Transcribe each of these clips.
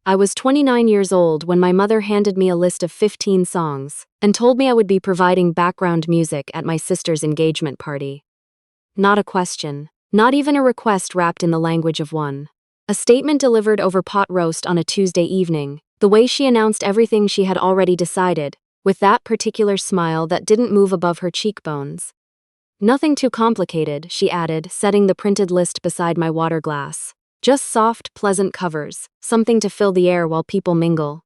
I was 29 years old when my mother handed me a list of 15 songs and told me I would be providing background music at my sister's engagement party. Not a question, not even a request wrapped in the language of one. A statement delivered over pot roast on a Tuesday evening, the way she announced everything she had already decided, with that particular smile that didn't move above her cheekbones. Nothing too complicated, she added, setting the printed list beside my water glass. Just soft, pleasant covers, something to fill the air while people mingle.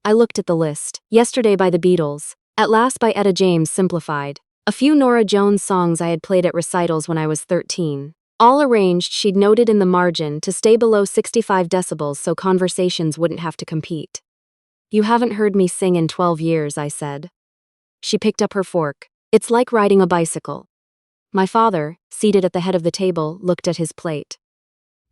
I looked at the list. Yesterday by the Beatles, At Last by Etta James simplified, a few Norah Jones songs I had played at recitals when I was 13. All arranged, she'd noted in the margin, to stay below 65 decibels so conversations wouldn't have to compete. You haven't heard me sing in 12 years, I said. She picked up her fork. It's like riding a bicycle. My father, seated at the head of the table, looked at his plate.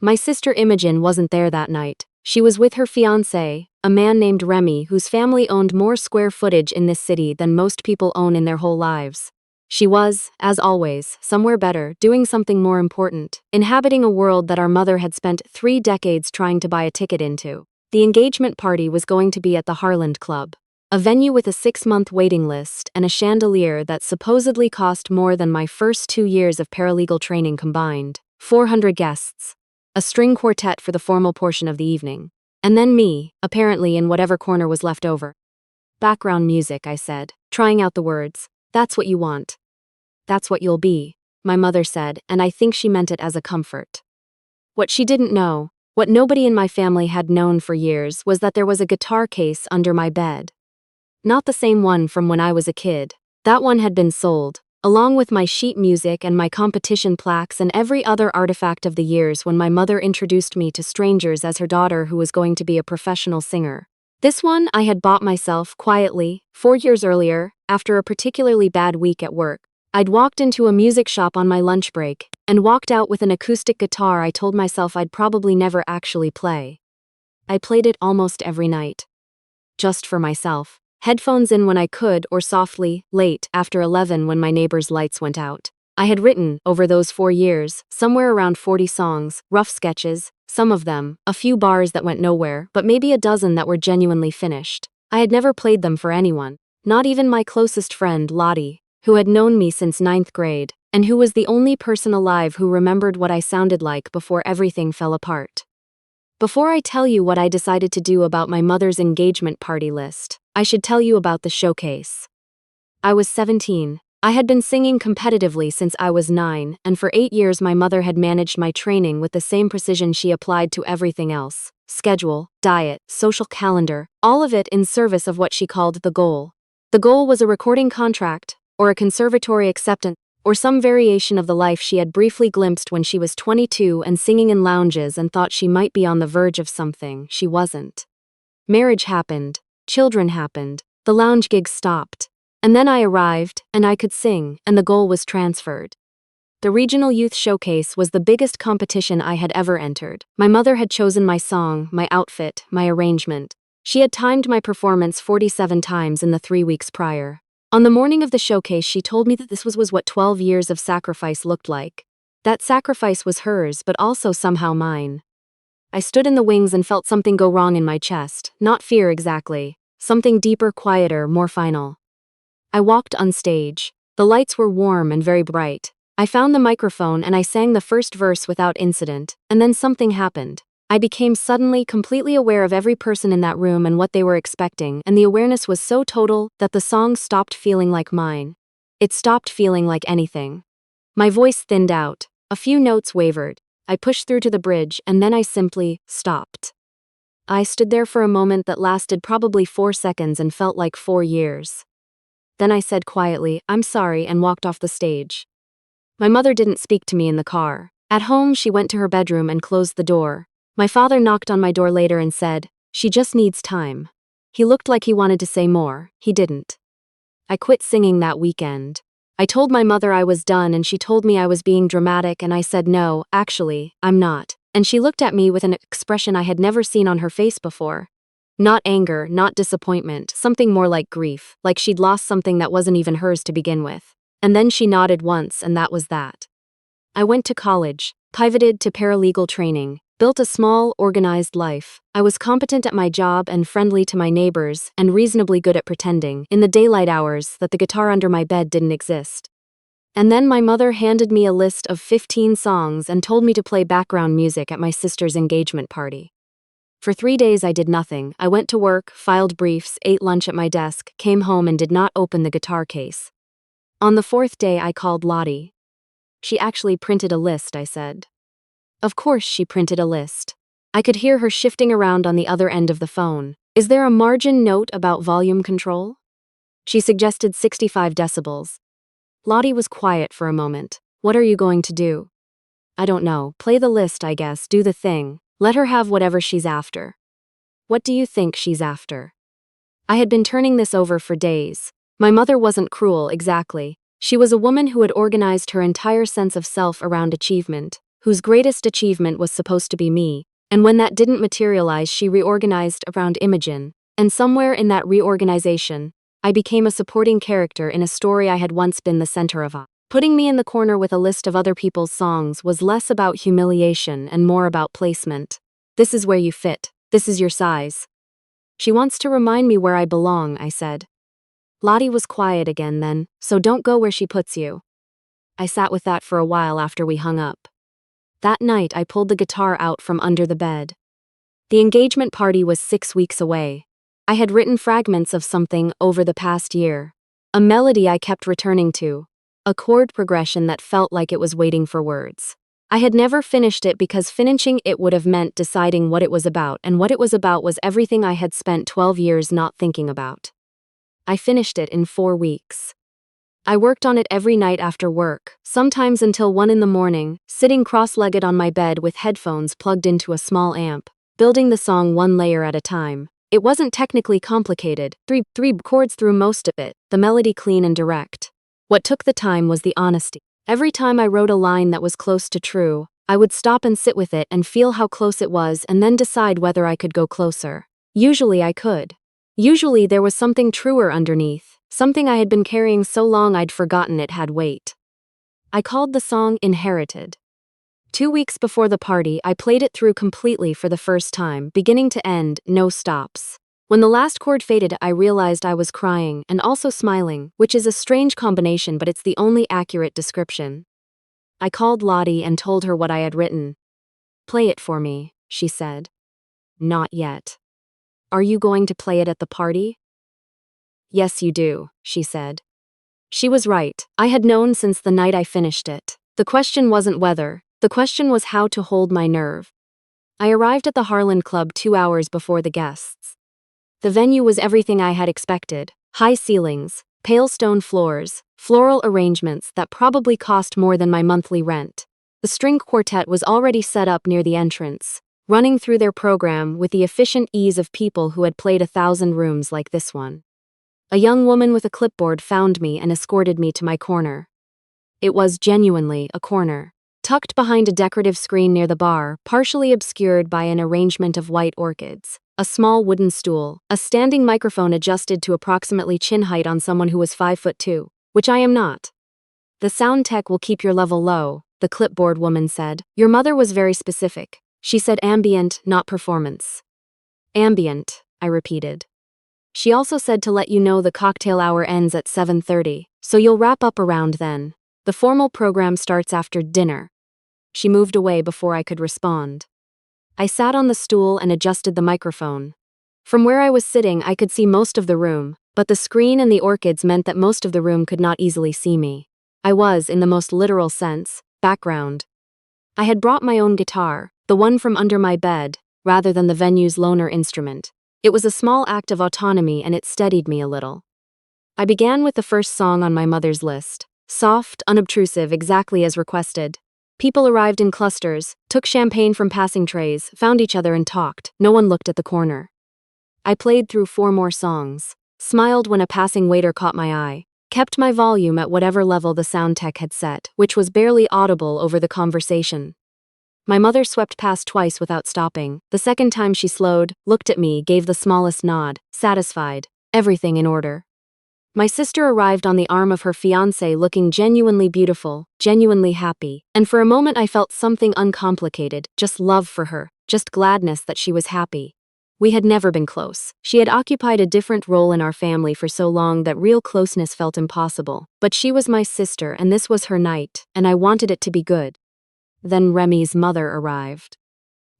My sister Imogen wasn't there that night. She was with her fiancé, a man named Remy, whose family owned more square footage in this city than most people own in their whole lives. She was, as always, somewhere better, doing something more important, inhabiting a world that our mother had spent 3 decades trying to buy a ticket into. The engagement party was going to be at the Harland Club, a venue with a 6-month waiting list and a chandelier that supposedly cost more than my first 2 years of paralegal training combined. 400 guests. A string quartet for the formal portion of the evening. And then me, apparently in whatever corner was left over. Background music, I said, trying out the words. That's what you want. That's what you'll be, my mother said, and I think she meant it as a comfort. What she didn't know, what nobody in my family had known for years, was that there was a guitar case under my bed. Not the same one from when I was a kid. That one had been sold, along with my sheet music and my competition plaques and every other artifact of the years when my mother introduced me to strangers as her daughter who was going to be a professional singer. This one I had bought myself, quietly, 4 years earlier, after a particularly bad week at work. I'd walked into a music shop on my lunch break, and walked out with an acoustic guitar I told myself I'd probably never actually play. I played it almost every night. Just for myself. Headphones in when I could, or softly, late, after 11 when my neighbor's lights went out. I had written, over those 4 years, somewhere around 40 songs, rough sketches, some of them, a few bars that went nowhere, but maybe a dozen that were genuinely finished. I had never played them for anyone, not even my closest friend, Lottie, who had known me since 9th grade, and who was the only person alive who remembered what I sounded like before everything fell apart. Before I tell you what I decided to do about my mother's engagement party list, I should tell you about the showcase. I was 17. I had been singing competitively since I was 9, and for 8 years my mother had managed my training with the same precision she applied to everything else: schedule, diet, social calendar, all of it in service of what she called the goal. The goal was a recording contract, or a conservatory acceptance, or some variation of the life she had briefly glimpsed when she was 22 and singing in lounges and thought she might be on the verge of something she wasn't. Marriage happened, children happened, the lounge gigs stopped, and then I arrived, and I could sing, and the goal was transferred. The Regional Youth Showcase was the biggest competition I had ever entered. My mother had chosen my song, my outfit, my arrangement. She had timed my performance 47 times in the 3 weeks prior. On the morning of the showcase, she told me that this was what 12 years of sacrifice looked like. That sacrifice was hers, but also somehow mine. I stood in the wings and felt something go wrong in my chest, not fear exactly, something deeper, quieter, more final. I walked on stage. The lights were warm and very bright. I found the microphone and I sang the first verse without incident, and then something happened. I became suddenly completely aware of every person in that room and what they were expecting, and the awareness was so total that the song stopped feeling like mine. It stopped feeling like anything. My voice thinned out. A few notes wavered. I pushed through to the bridge, and then I simply stopped. I stood there for a moment that lasted probably 4 seconds and felt like 4 years. Then I said quietly, "I'm sorry," and walked off the stage. My mother didn't speak to me in the car. At home, she went to her bedroom and closed the door. My father knocked on my door later and said, "She just needs time." He looked like he wanted to say more. He didn't. I quit singing that weekend. I told my mother I was done, and she told me I was being dramatic, and I said no, actually, I'm not. And she looked at me with an expression I had never seen on her face before. Not anger, not disappointment, something more like grief, like she'd lost something that wasn't even hers to begin with. And then she nodded once, and that was that. I went to college, pivoted to paralegal training, Built a small, organized life. I was competent at my job and friendly to my neighbors, and reasonably good at pretending, in the daylight hours, that the guitar under my bed didn't exist. And then my mother handed me a list of 15 songs and told me to play background music at my sister's engagement party. For 3 days I did nothing. I went to work, filed briefs, ate lunch at my desk, came home and did not open the guitar case. On the 4th day I called Lottie. She actually printed a list, I said. Of course she printed a list. I could hear her shifting around on the other end of the phone. Is there a margin note about volume control? She suggested 65 decibels. Lottie was quiet for a moment. What are you going to do? I don't know. Play the list, I guess. Do the thing. Let her have whatever she's after. What do you think she's after? I had been turning this over for days. My mother wasn't cruel, exactly. She was a woman who had organized her entire sense of self around achievement, whose greatest achievement was supposed to be me, and when that didn't materialize, she reorganized around Imogen, and somewhere in that reorganization, I became a supporting character in a story I had once been the center of. Putting me in the corner with a list of other people's songs was less about humiliation and more about placement. This is where you fit. This is your size. She wants to remind me where I belong, I said. Lottie was quiet again then, so don't go where she puts you. I sat with that for a while after we hung up. That night I pulled the guitar out from under the bed. The engagement party was 6 weeks away. I had written fragments of something over the past year. A melody I kept returning to. A chord progression that felt like it was waiting for words. I had never finished it because finishing it would have meant deciding what it was about, and what it was about was everything I had spent 12 years not thinking about. I finished it in 4 weeks. I worked on it every night after work, sometimes until 1 in the morning, sitting cross-legged on my bed with headphones plugged into a small amp, building the song one layer at a time. It wasn't technically complicated, three chords through most of it, the melody clean and direct. What took the time was the honesty. Every time I wrote a line that was close to true, I would stop and sit with it and feel how close it was and then decide whether I could go closer. Usually I could. Usually there was something truer underneath, something I had been carrying so long I'd forgotten it had weight. I called the song Inherited. 2 weeks before the party, I played it through completely for the first time, beginning to end, no stops. When the last chord faded, I realized I was crying and also smiling, which is a strange combination, but it's the only accurate description. I called Lottie and told her what I had written. Play it for me, she said. Not yet. Are you going to play it at the party? Yes, you do, she said. She was right. I had known since the night I finished it. The question wasn't whether. The question was how to hold my nerve. I arrived at the Harlan Club 2 hours before the guests. The venue was everything I had expected. High ceilings, pale stone floors, floral arrangements that probably cost more than my monthly rent. The string quartet was already set up near the entrance, running through their program with the efficient ease of people who had played 1,000 rooms like this one. A young woman with a clipboard found me and escorted me to my corner. It was genuinely a corner. Tucked behind a decorative screen near the bar, partially obscured by an arrangement of white orchids, a small wooden stool, a standing microphone adjusted to approximately chin height on someone who was 5'2", which I am not. The sound tech will keep your level low, the clipboard woman said. Your mother was very specific. She said ambient, not performance. Ambient, I repeated. She also said to let you know the cocktail hour ends at 7:30, so you'll wrap up around then. The formal program starts after dinner. She moved away before I could respond. I sat on the stool and adjusted the microphone. From where I was sitting, I could see most of the room, but the screen and the orchids meant that most of the room could not easily see me. I was, in the most literal sense, background. I had brought my own guitar, the one from under my bed, rather than the venue's loaner instrument. It was a small act of autonomy and it steadied me a little. I began with the first song on my mother's list. Soft, unobtrusive, exactly as requested. People arrived in clusters, took champagne from passing trays, found each other and talked. No one looked at the corner. I played through 4 more songs, smiled when a passing waiter caught my eye, kept my volume at whatever level the sound tech had set, which was barely audible over the conversation. My mother swept past twice without stopping. The second time she slowed, looked at me, gave the smallest nod, satisfied, everything in order. My sister arrived on the arm of her fiancé looking genuinely beautiful, genuinely happy, and for a moment I felt something uncomplicated, just love for her. just gladness that she was happy. We had never been close. She had occupied a different role in our family for so long that real closeness felt impossible. But she was my sister, and this was her night, and I wanted it to be good. Then Remy's mother arrived.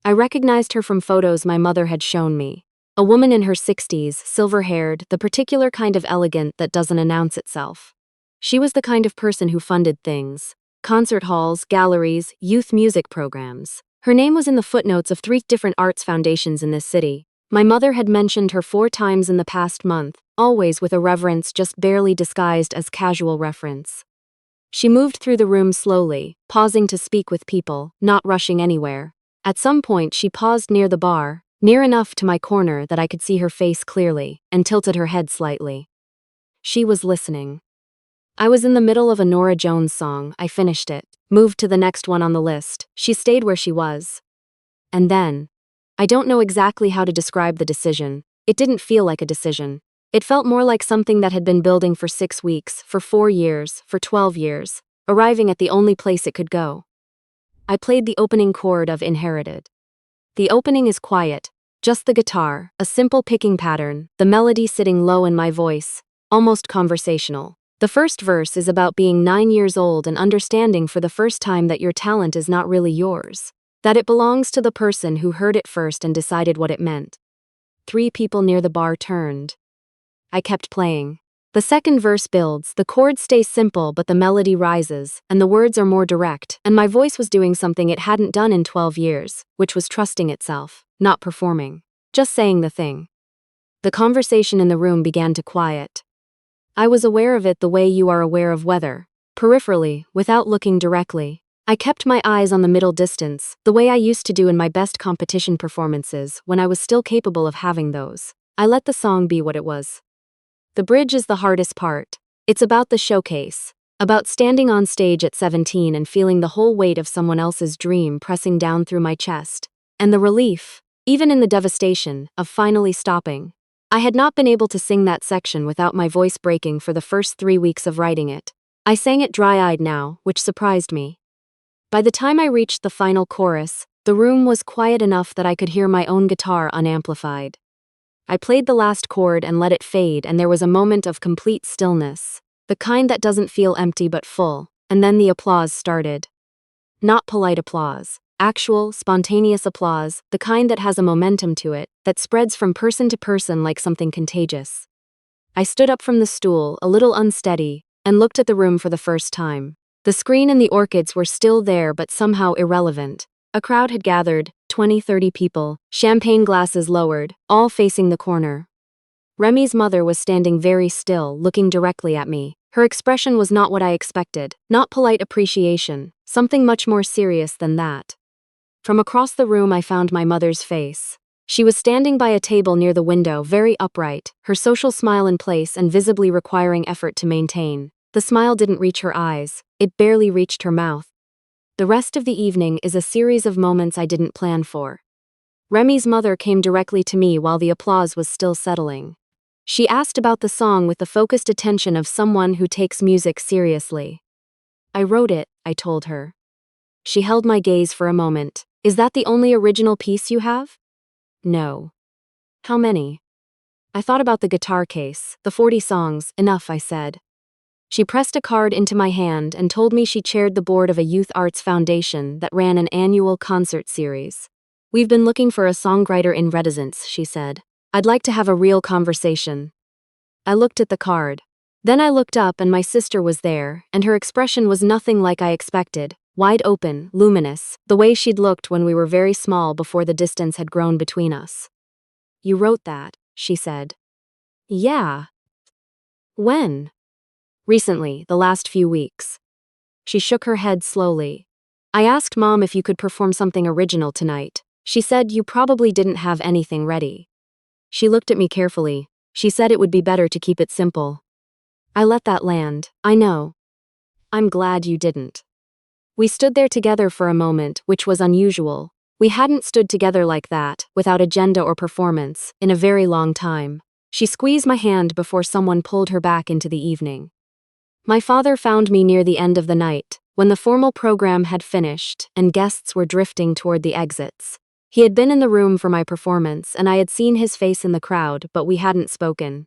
I recognized her from photos my mother had shown me. A woman in her 60s, silver-haired, the particular kind of elegant that doesn't announce itself. She was the kind of person who funded things: concert halls, galleries, youth music programs. Her name was in the footnotes of 3 different arts foundations in this city. My mother had mentioned her 4 times in the past month, always with a reverence just barely disguised as casual reference. She moved through the room slowly, pausing to speak with people, not rushing anywhere. At some point she paused near the bar, near enough to my corner that I could see her face clearly, and tilted her head slightly. She was listening. I was in the middle of a Norah Jones song. I finished it, moved to the next one on the list. She stayed where she was. And then, I don't know exactly how to describe the decision. It didn't feel like a decision. It felt more like something that had been building for 6 weeks, for 4 years, for 12 years, arriving at the only place it could go. I played the opening chord of Inherited. The opening is quiet, just the guitar, a simple picking pattern, the melody sitting low in my voice, almost conversational. The first verse is about being 9 years old and understanding for the first time that your talent is not really yours, that it belongs to the person who heard it first and decided what it meant. 3 people near the bar turned. I kept playing. The second verse builds, the chords stay simple but the melody rises, and the words are more direct, and my voice was doing something it hadn't done in 12 years, which was trusting itself, not performing, just saying the thing. The conversation in the room began to quiet. I was aware of it the way you are aware of weather, peripherally, without looking directly. I kept my eyes on the middle distance, the way I used to do in my best competition performances when I was still capable of having those. I let the song be what it was. The bridge is the hardest part. It's about the showcase, about standing on stage at 17 and feeling the whole weight of someone else's dream pressing down through my chest, and the relief, even in the devastation, of finally stopping. I had not been able to sing that section without my voice breaking for the first 3 weeks of writing it. I sang it dry-eyed now, which surprised me. By the time I reached the final chorus, the room was quiet enough that I could hear my own guitar unamplified. I played the last chord and let it fade, and there was a moment of complete stillness, the kind that doesn't feel empty but full, and then the applause started. Not polite applause. Actual, spontaneous applause, the kind that has a momentum to it, that spreads from person to person like something contagious. I stood up from the stool, a little unsteady, and looked at the room for the first time. The screen and the orchids were still there but somehow irrelevant. A crowd had gathered, 20-30 people, champagne glasses lowered, all facing the corner. Remy's mother was standing very still, looking directly at me. Her expression was not what I expected, not polite appreciation, something much more serious than that. From across the room I found my mother's face. She was standing by a table near the window, very upright, her social smile in place and visibly requiring effort to maintain. The smile didn't reach her eyes, it barely reached her mouth. The rest of the evening is a series of moments I didn't plan for. Remy's mother came directly to me while the applause was still settling. She asked about the song with the focused attention of someone who takes music seriously. I wrote it, I told her. She held my gaze for a moment. Is that the only original piece you have? No. How many? I thought about the guitar case, the 40 songs, enough, I said. She pressed a card into my hand and told me she chaired the board of a youth arts foundation that ran an annual concert series. We've been looking for a songwriter in residence, she said. I'd like to have a real conversation. I looked at the card. Then I looked up and my sister was there, and her expression was nothing like I expected. Wide open, luminous, the way she'd looked when we were very small before the distance had grown between us. You wrote that, she said. Yeah. When? Recently, the last few weeks. She shook her head slowly. I asked Mom if you could perform something original tonight. She said you probably didn't have anything ready. She looked at me carefully. She said it would be better to keep it simple. I let that land, I know. I'm glad you didn't. We stood there together for a moment, which was unusual. We hadn't stood together like that, without agenda or performance, in a very long time. She squeezed my hand before someone pulled her back into the evening. My father found me near the end of the night, when the formal program had finished and guests were drifting toward the exits. He had been in the room for my performance, and I had seen his face in the crowd, but we hadn't spoken.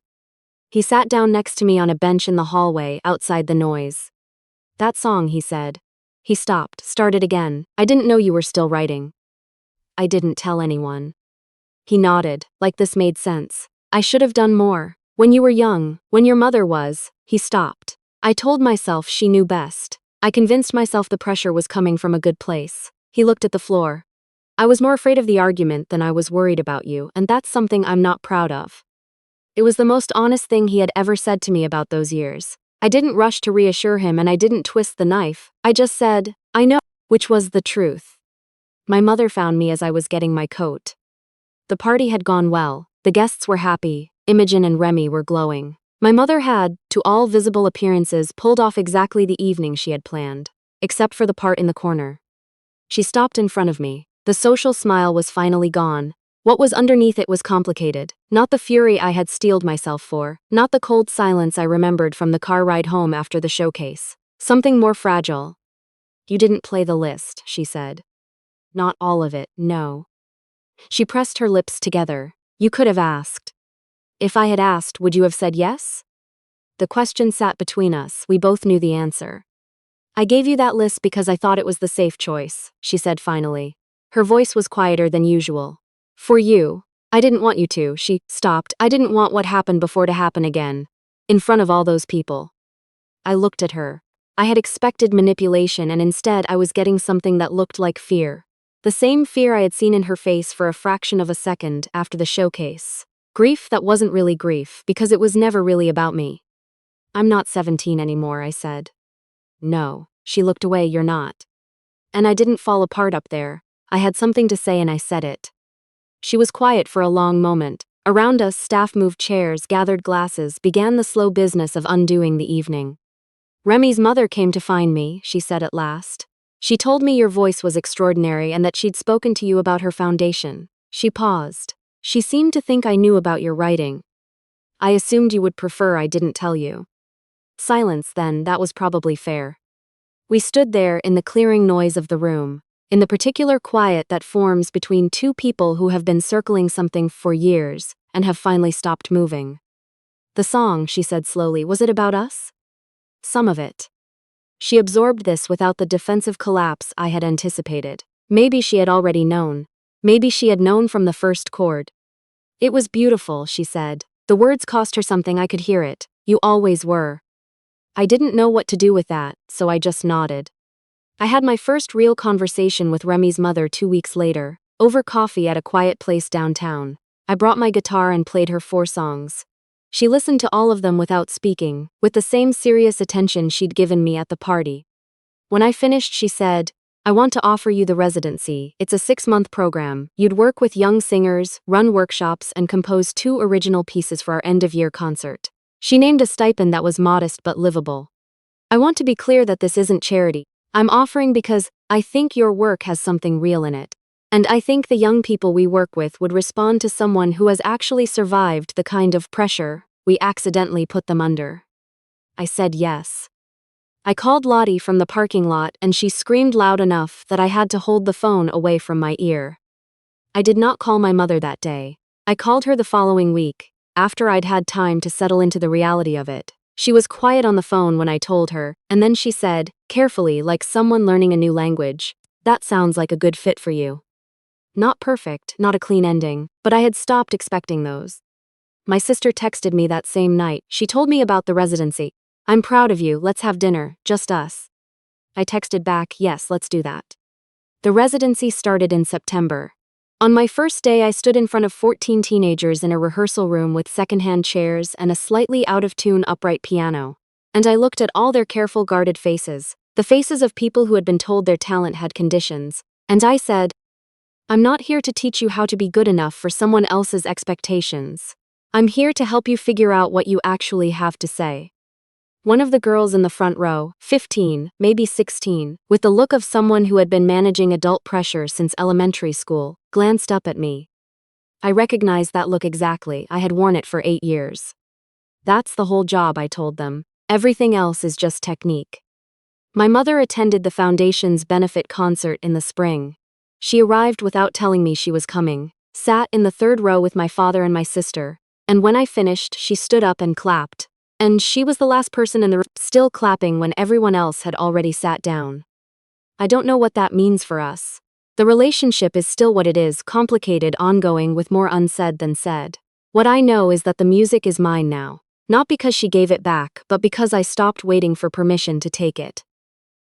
He sat down next to me on a bench in the hallway, outside the noise. "That song," he said. He stopped, started again. "I didn't know you were still writing." "I didn't tell anyone." He nodded, like this made sense. "I should have done more. When you were young, when your mother was." He stopped. "I told myself she knew best. I convinced myself the pressure was coming from a good place." He looked at the floor. "I was more afraid of the argument than I was worried about you, and that's something I'm not proud of." It was the most honest thing he had ever said to me about those years. I didn't rush to reassure him, and I didn't twist the knife. I just said, "I know," which was the truth. My mother found me as I was getting my coat. The party had gone well. The guests were happy. Imogen and Remy were glowing. My mother had, to all visible appearances, pulled off exactly the evening she had planned, except for the part in the corner. She stopped in front of me. The social smile was finally gone. What was underneath it was complicated. Not the fury I had steeled myself for, not the cold silence I remembered from the car ride home after the showcase. Something more fragile. "You didn't play the list," she said. "Not all of it, no." She pressed her lips together. "You could have asked." "If I had asked, would you have said yes?" The question sat between us. We both knew the answer. "I gave you that list because I thought it was the safe choice," she said finally. Her voice was quieter than usual. "For you. I didn't want you to." She stopped. "I didn't want what happened before to happen again. In front of all those people." I looked at her. I had expected manipulation, and instead I was getting something that looked like fear. The same fear I had seen in her face for a fraction of a second after the showcase. Grief that wasn't really grief, because it was never really about me. "I'm not 17 anymore," I said. "No." She looked away. "You're not." And I didn't fall apart up there. I had something to say, and I said it. She was quiet for a long moment. Around us, staff moved chairs, gathered glasses, began the slow business of undoing the evening. "Remy's mother came to find me," she said at last. "She told me your voice was extraordinary and that she'd spoken to you about her foundation." She paused. "She seemed to think I knew about your writing. I assumed you would prefer I didn't tell you." Silence then. That was probably fair. We stood there in the clearing noise of the room, in the particular quiet that forms between two people who have been circling something for years and have finally stopped moving. "The song," she said slowly, "was it about us?" "Some of it." She absorbed this without the defensive collapse I had anticipated. Maybe she had already known. Maybe she had known from the first chord. "It was beautiful," she said. The words cost her something. I could hear it. "You always were." I didn't know what to do with that, so I just nodded. I had my first real conversation with Remy's mother 2 weeks later, over coffee at a quiet place downtown. I brought my guitar and played her 4 songs. She listened to all of them without speaking, with the same serious attention she'd given me at the party. When I finished, she said, "I want to offer you the residency. It's a 6-month program. You'd work with young singers, run workshops, and compose 2 original pieces for our end-of-year concert." She named a stipend that was modest but livable. "I want to be clear that this isn't charity. I'm offering because I think your work has something real in it. And I think the young people we work with would respond to someone who has actually survived the kind of pressure we accidentally put them under." I said yes. I called Lottie from the parking lot, and she screamed loud enough that I had to hold the phone away from my ear. I did not call my mother that day. I called her the following week, after I'd had time to settle into the reality of it. She was quiet on the phone when I told her, and then she said, carefully, like someone learning a new language, "That sounds like a good fit for you." Not perfect, not a clean ending, but I had stopped expecting those. My sister texted me that same night. She told me about the residency. "I'm proud of you, let's have dinner, just us." I texted back, "Yes, let's do that." The residency started in September. On my first day, I stood in front of 14 teenagers in a rehearsal room with secondhand chairs and a slightly out-of-tune upright piano. And I looked at all their careful, guarded faces, the faces of people who had been told their talent had conditions. And I said, "I'm not here to teach you how to be good enough for someone else's expectations. I'm here to help you figure out what you actually have to say." One of the girls in the front row, 15, maybe 16, with the look of someone who had been managing adult pressure since elementary school, glanced up at me. I recognized that look exactly. I had worn it for 8 years. "That's the whole job," I told them. "Everything else is just technique." My mother attended the foundation's benefit concert in the spring. She arrived without telling me she was coming, sat in the third row with my father and my sister, and when I finished, she stood up and clapped. And she was the last person in the room, still clapping when everyone else had already sat down. I don't know what that means for us. The relationship is still what it is, complicated, ongoing, with more unsaid than said. What I know is that the music is mine now. Not because she gave it back, but because I stopped waiting for permission to take it.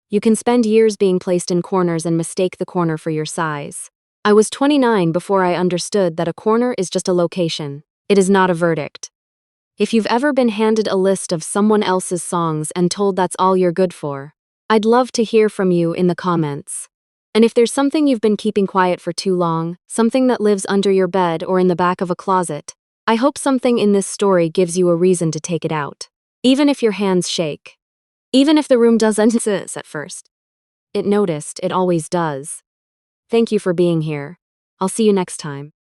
You can spend years being placed in corners and mistake the corner for your size. I was 29 before I understood that a corner is just a location. It is not a verdict. If you've ever been handed a list of someone else's songs and told that's all you're good for, I'd love to hear from you in the comments. And if there's something you've been keeping quiet for too long, something that lives under your bed or in the back of a closet, I hope something in this story gives you a reason to take it out. Even if your hands shake. Even if the room doesn't at first. It noticed, it always does. Thank you for being here. I'll see you next time.